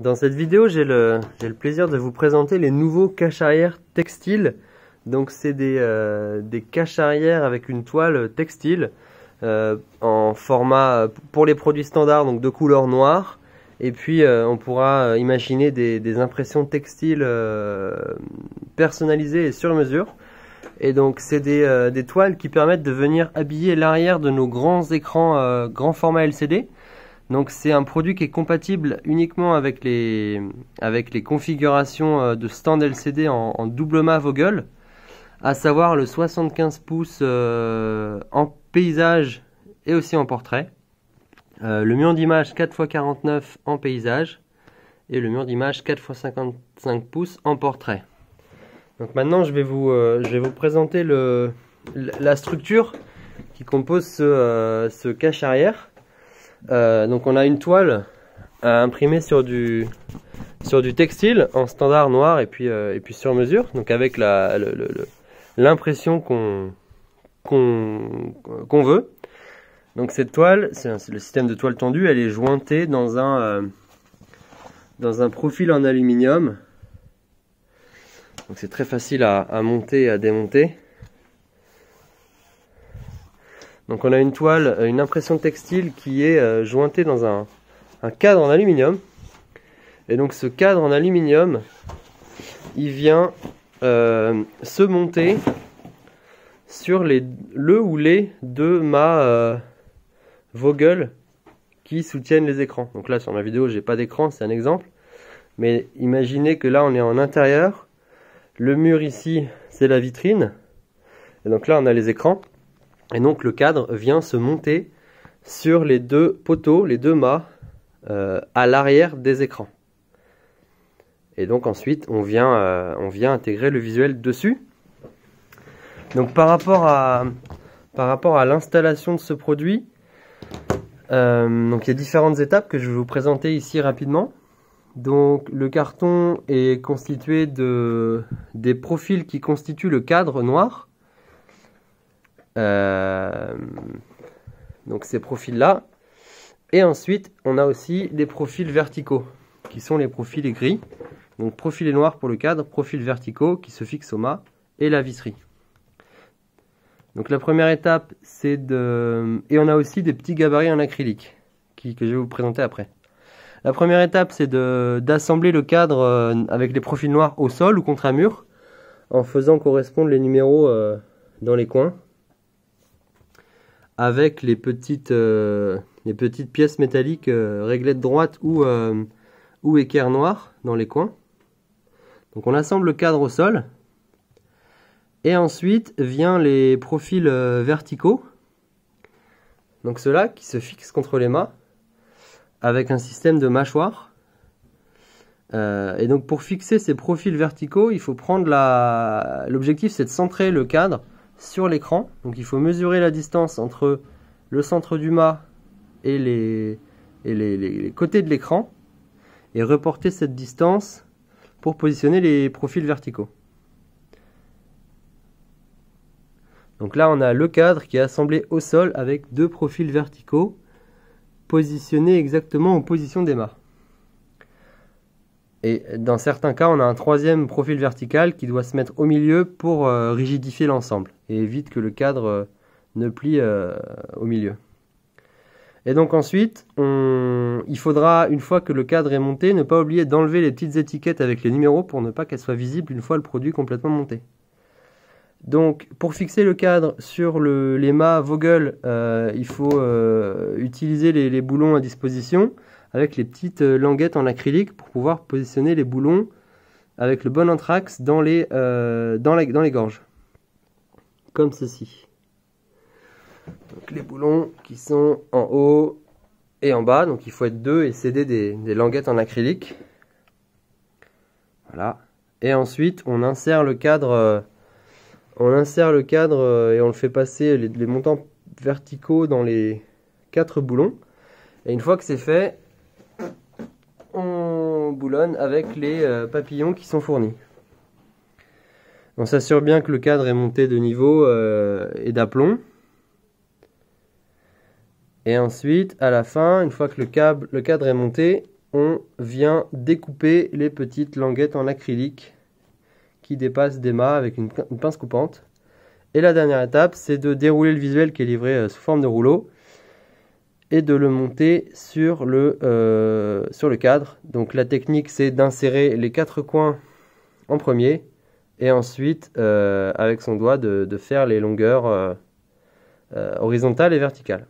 Dans cette vidéo, j'ai le plaisir de vous présenter les nouveaux caches arrière textiles. Donc c'est des caches arrière avec une toile textile en format pour les produits standards, donc de couleur noire. Et puis on pourra imaginer des impressions textiles personnalisées et sur mesure. Et donc c'est des toiles qui permettent de venir habiller l'arrière de nos grands écrans grand format LCD. Donc c'est un produit qui est compatible uniquement avec les configurations de stand LCD en double mât Vogel, à savoir le 75 pouces en paysage et aussi en portrait, le mur d'image 4x49 en paysage et le mur d'image 4x55 pouces en portrait. Donc maintenant je vais vous présenter la structure qui compose ce cache arrière. Donc on a une toile à imprimer sur du textile en standard noir et puis sur mesure, donc avec l'impression qu'on veut. Donc cette toile, c'est le système de toile tendue, elle est jointée dans un profil en aluminium. Donc c'est très facile à monter et à démonter. Donc on a une toile, une impression textile qui est jointée dans un cadre en aluminium. Et donc ce cadre en aluminium, il vient se monter sur le ou les deux mâts Vogel qui soutiennent les écrans. Donc là sur ma vidéo j'ai pas d'écran, c'est un exemple. Mais imaginez que là on est en intérieur. Le mur ici c'est la vitrine. Et donc là on a les écrans. Et donc le cadre vient se monter sur les deux poteaux, les deux mâts, à l'arrière des écrans. Et donc ensuite on vient intégrer le visuel dessus. Donc par rapport à l'installation de ce produit, donc il y a différentes étapes que je vais vous présenter ici rapidement. Donc le carton est constitué des profils qui constituent le cadre noir. Donc ces profils là, et ensuite on a aussi des profils verticaux qui sont les profils gris. Donc profil noir pour le cadre, profils verticaux qui se fixent au mât et la visserie. Donc la première étape c'est et on a aussi des petits gabarits en acrylique que je vais vous présenter après. La première étape c'est d'assembler le cadre avec les profils noirs au sol ou contre un mur en faisant correspondre les numéros dans les coins, avec les petites pièces métalliques réglettes droites ou équerre noir dans les coins. Donc on assemble le cadre au sol. Et ensuite vient les profils verticaux. Donc ceux-là qui se fixent contre les mâts avec un système de mâchoire. Et donc pour fixer ces profils verticaux, il faut prendre l'objectif c'est de centrer le cadre sur l'écran. Donc il faut mesurer la distance entre le centre du mât et les côtés de l'écran et reporter cette distance pour positionner les profils verticaux. Donc là on a le cadre qui est assemblé au sol avec deux profils verticaux positionnés exactement en position des mâts. Et dans certains cas, on a un troisième profil vertical qui doit se mettre au milieu pour rigidifier l'ensemble et évite que le cadre ne plie au milieu. Et donc ensuite, il faudra, une fois que le cadre est monté, ne pas oublier d'enlever les petites étiquettes avec les numéros pour ne pas qu'elles soient visibles une fois le produit complètement monté. Donc pour fixer le cadre sur les mâts Vogel, il faut utiliser les boulons à disposition, avec les petites languettes en acrylique pour pouvoir positionner les boulons avec le bon anthrax dans les gorges. Comme ceci. Donc les boulons qui sont en haut et en bas, donc il faut être deux et céder des languettes en acrylique. Voilà. Et ensuite on insère le cadre, et on le fait passer les montants verticaux dans les 4 boulons. Et une fois que c'est fait, on boulonne avec les papillons qui sont fournis. On s'assure bien que le cadre est monté de niveau et d'aplomb. Et ensuite, à la fin, une fois que le cadre est monté, on vient découper les petites languettes en acrylique qui dépassent des mâts avec une pince coupante. Et la dernière étape, c'est de dérouler le visuel qui est livré sous forme de rouleau et de le monter sur le cadre. Donc la technique, c'est d'insérer les 4 coins en premier et ensuite, avec son doigt, de faire les longueurs horizontales et verticales.